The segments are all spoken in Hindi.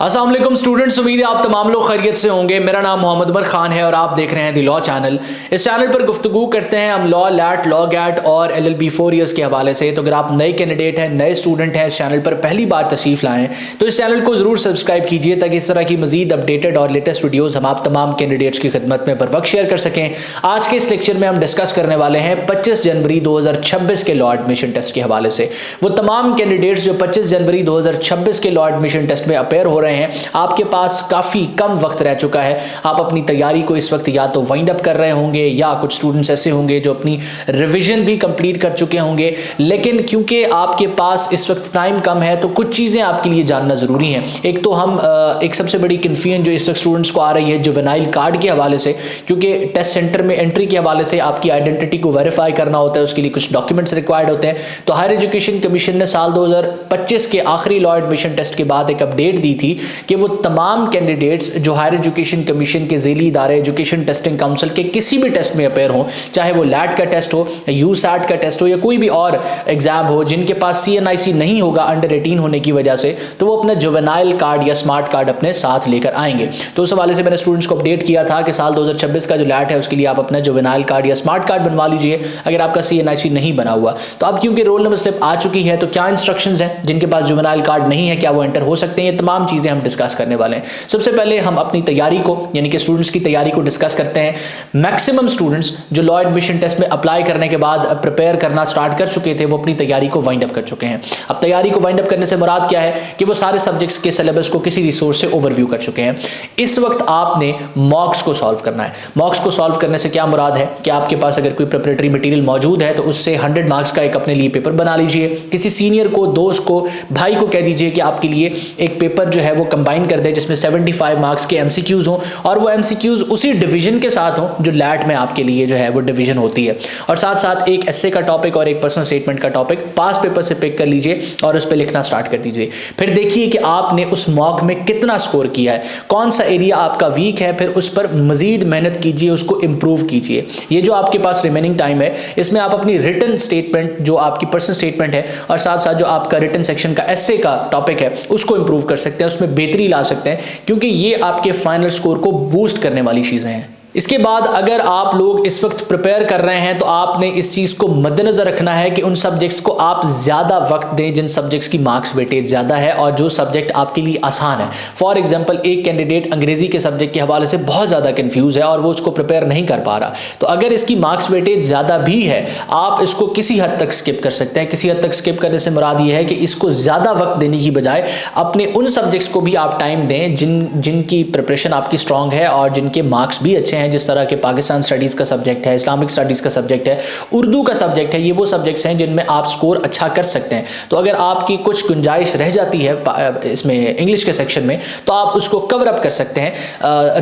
अस्सलाम वालेकुम स्टूडेंट्स, उम्मीद है आप तमाम लोग खैरियत से होंगे। मेरा नाम मोहम्मद उमर खान है और आप देख रहे हैं दी लॉ चैनल। इस चैनल पर गुफ्तगू करते हैं हम लॉ, लैट, लॉ गैट और LLB 4 ईयर्स के हवाले से। तो अगर आप नए कैंडिडेट हैं, नए स्टूडेंट हैं, इस चैनल पर पहली बार तशरीफ लाएँ तो इस चैनल को ज़रूर सब्सक्राइब कीजिए ताकि इस तरह की मजीद अपडेटेड और लेटेस्ट वीडियोज़ हम आप तमाम कैंडिडेट्स की खिदमत में बर वक्त शेयर कर सकें। आज के इस लेक्चर में हम डिस्कस करने वाले हैं 25 जनवरी 2026 के लॉ एडमिशन टेस्ट के हवाले से। वो तमाम कैंडिडेट्स जो 25 जनवरी 2026 के लॉ एडमिशन टेस्ट में अपेयर हो रहे हैं, आपके पास काफ़ी कम वक्त रह चुका है। आप अपनी तैयारी को इस वक्त या तो वाइंड अप कर रहे होंगे या कुछ स्टूडेंट्स ऐसे होंगे जो अपनी रिवीजन भी कंप्लीट कर चुके होंगे, लेकिन क्योंकि आपके पास इस वक्त टाइम कम है तो कुछ चीज़ें आपके लिए जानना ज़रूरी हैं। एक तो हम एक सबसे बड़ी कन्फ्यूजन जो इस वक्त स्टूडेंट्स को आ रही है जुवेनाइल कार्ड के हवाले से, क्योंकि टेस्ट सेंटर में एंट्री के हवाले से आपकी आइडेंटिटी को वेरीफाई करना होता है, उसके लिए कुछ डॉक्यूमेंट्स रिक्वायर्ड होते हैं। तो हायर एजुकेशन कमीशन ने साल 2025 के आखिरी लॉ एडमिशन टेस्ट के बाद एक अपडेट दी थी कि वो तमाम कैंडिडेट्स जो हायर एजुकेशन कमीशन के ज़ेली इदारे एजुकेशन टेस्टिंग काउंसिल के किसी भी टेस्ट में अपेयर हों, चाहे वो लैट का टेस्ट हो, यूसैट का टेस्ट हो या कोई भी और एग्जाम हो, जिनके पास CNIC नहीं होगा अंडर 18 होने की वजह से, तो वो अपना जुवेनाइल कार्ड या स्मार्ट कार्ड अपने साथ लेकर आएंगे। तो उस हवाले से मैंने स्टूडेंट्स को अपडेट किया था कि साल 2026 का जो लैट है उसके लिए आप अपना जुवेनाइल कार्ड या स्मार्ट कार्ड बनवा लीजिए अगर आपका CNIC नहीं बना हुआ। तो अब क्योंकि रोल नंबर स्लिप आ चुकी है तो क्या इंस्ट्रक्शंस हैं, जिनके पास जुवेनाइल कार्ड नहीं है क्या वो एंटर हो सकते हैं, ये तमाम चीज़ें हम डिस्कस करने वाले हैं। सबसे पहले हम अपनी तैयारी को यानी कि स्टूडेंट्स की तैयारी को डिस्कस करते हैं। मैक्सिमम स्टूडेंट्स जो लॉ एडमिशन टेस्ट में अप्लाई करने के बाद प्रिपेयर करना स्टार्ट कर चुके थे वो अपनी तैयारी को वाइंड अप कर चुके हैं। अब तैयारी को वाइंड अप करने से मुराद क्या है कि वो सारे सब्जेक्ट्स के सिलेबस को किसी रिसोर्स से ओवरव्यू कर चुके हैं। इस वक्त आपने मॉक्स को सॉल्व करना है। मॉक्स को सॉल्व करने से क्या मुराद है कि आपके पास अगर कोई प्रिपरेटरी मटेरियल मौजूद है तो उससे 100 मार्क्स का एक अपने लिए पेपर बना लीजिए। किसी सीनियर को, दोस्त को, भाई को कह दीजिए कि आपके लिए एक पेपर जो है वो कंबाइन कर दे जिसमें 75 मार्क्स के MCQs हों और वो MCQs उसी डिवीजन के साथ हों जो लैट में आपके लिए जो है वो डिवीजन होती है। और साथ साथ एक एस्से का टॉपिक और एक पर्सनल स्टेटमेंट का टॉपिक पास पेपर से पिक कर लीजिए और उस पर लिखना स्टार्ट कर दीजिए। फिर देखिए कि आपने उस मॉक में कितना स्कोर किया है, कौन सा एरिया आपका वीक है, फिर उस पर मजीद मेहनत कीजिए, उसको इंप्रूव कीजिए। ये जो आपके पास रिमेनिंग टाइम है इसमें आप अपनी रिटन स्टेटमेंट जो आपकी पर्सनल स्टेटमेंट है और साथ साथ जो आपका रिटन सेक्शन का एस्से का टॉपिक है उसको इंप्रूव कर सकते हैं, उसमें बेहतरी ला सकते हैं, क्योंकि ये आपके फाइनल स्कोर को बूस्ट करने वाली चीज़ें हैं। इसके बाद अगर आप लोग इस वक्त प्रिपेयर कर रहे हैं तो आपने इस चीज़ को मद्देनजर रखना है कि उन सब्जेक्ट्स को आप ज़्यादा वक्त दें जिन सब्जेक्ट्स की मार्क्स वेटेज ज़्यादा है और जो सब्जेक्ट आपके लिए आसान है। फॉर एग्जांपल एक कैंडिडेट अंग्रेजी के सब्जेक्ट के हवाले से बहुत ज़्यादा कंफ्यूज है और वो उसको प्रिपेयर नहीं कर पा रहा, तो अगर इसकी मार्क्स वेटेज ज़्यादा भी है आप इसको किसी हद तक स्किप कर सकते हैं। किसी हद तक स्किप करने से मुराद ये है कि इसको ज़्यादा वक्त देने की बजाय अपने उन सब्जेक्ट्स को भी आप टाइम दें जिनकी प्रिपरेशन आपकी स्ट्रॉन्ग है और जिनके मार्क्स भी अच्छे हैं, जिस तरह के पाकिस्तान स्टडीज़ का सब्जेक्ट है, इस्लामिक स्टडीज़ का सब्जेक्ट है, उर्दू का सब्जेक्ट है। ये वो सब्जेक्ट्स हैं जिनमें आप स्कोर अच्छा कर सकते हैं। तो अगर आपकी कुछ गुंजाइश रह जाती है इसमें इंग्लिश के सेक्शन में तो आप उसको कवर अप कर सकते हैं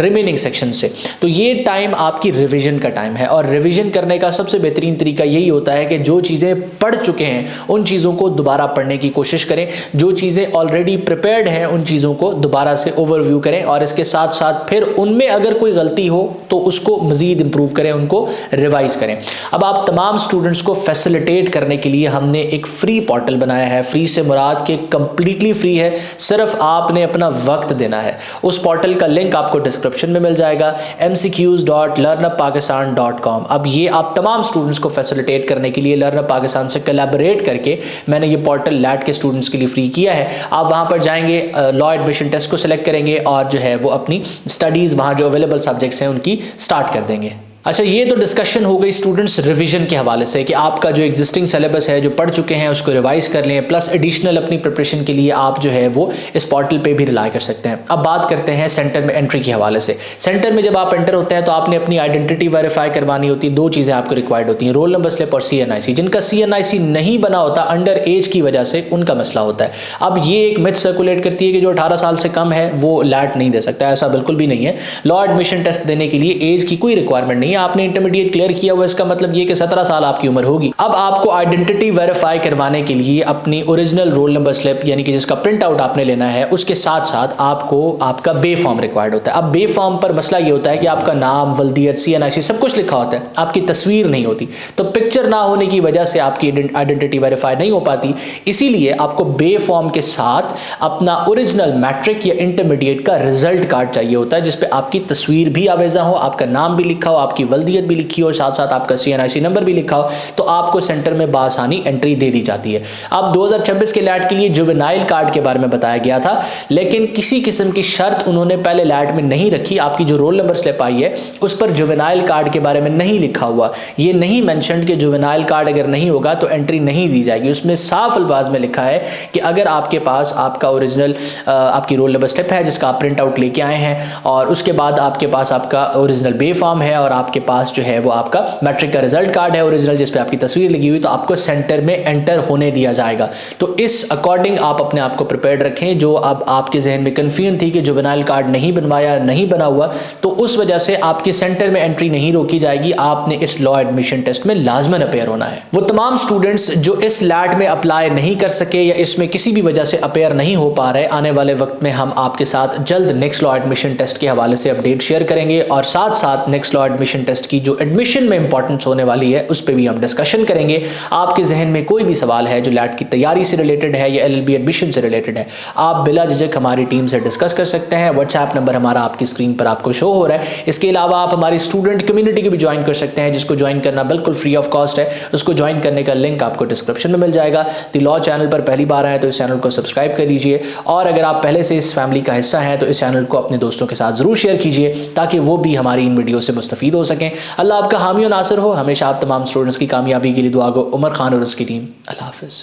रिमेनिंग सेक्शन से। तो ये टाइम आपकी रिवीजन का टाइम है और रिवीजन करने का सबसे बेहतरीन तरीका यही होता है कि जो चीज़ें पढ़ चुके हैं उन चीज़ों को दोबारा पढ़ने की कोशिश करें, जो चीज़ें ऑलरेडी प्रिपेयर्ड हैं उन चीज़ों को दोबारा से ओवरव्यू करें और इसके साथ साथ फिर उनमें अगर कोई गलती हो तो उसको मजीद इंप्रूव करें, उनको रिवाइज करें। अब आप तमाम स्टूडेंट्स को फैसिलिटेट करने के लिए हमने एक फ्री पोर्टल बनाया है। फ्री से मुराद के कंप्लीटली फ्री है, सिर्फ आपने अपना वक्त देना है। उस पोर्टल का लिंक आपको डिस्क्रिप्शन में मिल जाएगा, mcqs.learnuppakistan.com। अब ये आप तमाम स्टूडेंट्स को फैसिलिटेट करने के लिए लर्नअप पाकिस्तान से कोलैबोरेट करके मैंने ये पोर्टल लैट के स्टूडेंट्स के लिए फ्री किया है। आप वहां पर जाएंगे, लॉ एडमिशन टेस्ट को सिलेक्ट करेंगे और जो है वो अपनी स्टडीज वहां जो अवेलेबल सब्जेक्ट्स हैं उनकी स्टार्ट कर देंगे। अच्छा, ये तो डिस्कशन हो गई स्टूडेंट्स रिवीजन के हवाले से कि आपका जो एग्जिस्टिंग सिलेबस है, जो पढ़ चुके हैं उसको रिवाइज कर लें, प्लस एडिशनल अपनी प्रिपरेशन के लिए आप जो है वो इस पोर्टल पे भी रिलाई कर सकते हैं। अब बात करते हैं सेंटर में एंट्री के हवाले से। सेंटर में जब आप एंटर होते हैं तो आपने अपनी आइडेंटिटी वेरीफाई करवानी होती है। दो चीज़ें आपको रिक्वायर्ड होती हैं, रोल नंबर स्लिप और CNIC। जिनका CNIC नहीं बना होता अंडर एज की वजह से उनका मसला होता है। अब ये एक मिथ सर्कुलेट करती है कि जो 18 साल से कम है वो लैट नहीं दे सकता, ऐसा बिल्कुल भी नहीं है। लॉ एडमिशन टेस्ट देने के लिए एज की कोई रिक्वायरमेंट नहीं है। आपने इंटरमीडिएट क्लियर किया हुआ, इसका मतलब ये कि 17 साल आपकी उम्र होगी। अब आपको आइडेंटिटी वेरीफाई करवाने के लिए अपनी ओरिजिनल रोल नंबर स्लिप यानी कि जिसका प्रिंट आउट आपने लेना है, उसके साथ साथ आपको आपका बे फॉर्म रिक्वायर्ड होता है। अब बे फॉर्म पर मसला ये होता है कि आपका नाम, वल्दियत, CNIC सब कुछ लिखा होता है, आपकी तस्वीर नहीं होती, तो पिक्चर ना होने की वजह से आपकी आइडेंटिटी वेरीफाई नहीं हो पाती। इसीलिए आपको बे फॉर्म के साथ अपना ओरिजिनल मैट्रिक या इंटरमीडिएट का रिजल्ट कार्ड चाहिए होता है, जिसपे आपकी तस्वीर भी आवेजा हो, आपका नाम भी लिखा हो, आपकी वल्दियत भी लिखी हो, साथ साथ आपका CNIC नंबर भी लिखा हो, तो आपको सेंटर में बासानी एंट्री दे दी जाती है। अब 2026 के लैट के लिए जुवेनाइल कार्ड के बारे में बताया गया था, लेकिन किसी किस्म की शर्त उन्होंने पहले लैट में नहीं रखी। आपकी जो रोल नंबर स्लिप आई है उस पर जुवेनाइल कार्ड के बारे में नहीं लिखा हुआ, ये नहीं मेंशन कि जुवेनाइल कार्ड अगर नहीं होगा तो एंट्री नहीं दी जाएगी। उसमें साफ अल्फाज में लिखा है कि अगर आपके पास आपका ओरिजिनल आपकी रोल नंबर स्लिप है जिसका आप प्रिंट आउट लेके आए हैं, और उसके बाद आपके पास आपका ओरिजिनल बे फॉर्म है, और आपके पास जो है वो आपका मैट्रिक का रिजल्ट कार्ड है ओरिजिनल जिसपे आपकी तस्वीर लगी हुई, तो आपको सेंटर में एंटर होने दिया जाएगा। तो इस अकॉर्डिंग आप अपने आप को प्रिपेयर्ड रखें। जो अब आपके जहन में कंफ्यूजन थी कि जुवेनाइल कार्ड नहीं बनवाया, नहीं बना हुआ, तो उस वजह से आपकी सेंटर में एंट्री नहीं रोकी जाएगी। आपने इस लॉ एडमिशन टेस्ट में लाजमन अपेयर होना है। वो तमाम स्टूडेंट्स जो इस लैट में अप्लाई नहीं कर सके या इसमें किसी भी वजह से अपेयर नहीं हो पा रहे, आने वाले वक्त में हम आपके साथ जल्द नेक्स्ट लॉ एडमिशन टेस्ट के हवाले से अपडेट शेयर करेंगे, और साथ साथ नेक्स्ट लॉ एडमिशन टेस्ट की जो एडमिशन में इंपॉर्टेंस होने वाली है उस पर भी हम डिस्कशन करेंगे। आपके जहन में कोई भी सवाल है जो लैट की तैयारी से रिलेटेड है या LLB एडमिशन से रिलेटेड है, आप बिला झिझक हमारी टीम से डिस्कस कर सकते हैं। व्हाट्सएप नंबर हमारा आपकी स्क्रीन पर आपको शो हो रहा है। इसके अलावा आप हमारी स्टूडेंट कम्युनिटी की भी ज्वाइन कर सकते हैं, जिसको ज्वाइन करना बिल्कुल फ्री ऑफ कॉस्ट है। उसको ज्वाइन करने का लिंक आपको डिस्क्रिप्शन में मिल जाएगा। द लॉ चैनल पर पहली बार आए तो इस चैनल को सब्सक्राइब कर लीजिए, और अगर आप पहले से इस फैमिली का हिस्सा हैं तो इस चैनल को अपने दोस्तों के साथ जरूर शेयर कीजिए ताकि वो भी हमारी इन वीडियो से मुस्तफीद हो सकें। अल्लाह आपका हामी और नासिर हो। हमेशा आप तमाम स्टूडेंट्स की कामयाबी के लिए दुआ गो। उमर खान और उसकी टीम। अल्लाह हाफिज़।